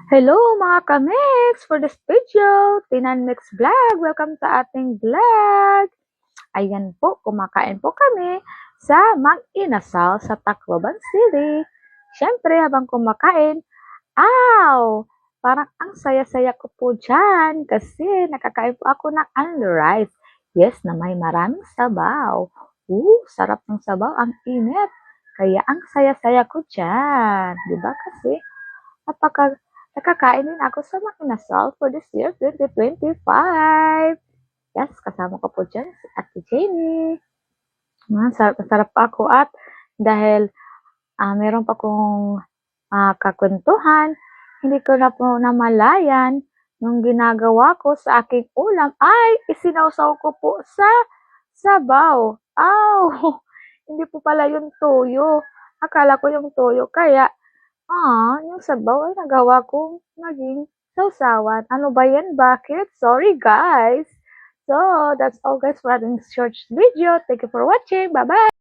Hello mga kamix! For this video, Tinanmix Vlog. Welcome sa ating vlog. Ayan po, kumakain po kami sa Mang Inasal sa Tacloban City. Siyempre, habang kumakain, parang ang saya-saya ko po dyan kasi nakakain po ako ng only rice. Yes, na may maraming sabaw. Sarap ng sabaw, ang init. Kaya ang saya-saya ko dyan. Diba kasi? Napaka nakakain din ako sa Mang Inasal for this year 2025. Yes, kasama ko po dyan si Ate Jenny. Sarap pa ako at dahil meron pa kong kakwentuhan, hindi ko na po namalayan nung ginagawa ko sa aking ulam ay isinawsaw ko po sa sabaw. Hindi po pala yung toyo. Akala ko yung toyo. Kaya yung sabaw ay nagawa kong maging sawsawan. Ano ba yan? Bakit? Sorry, guys. So, that's all guys for ating short video. Thank you for watching. Bye-bye!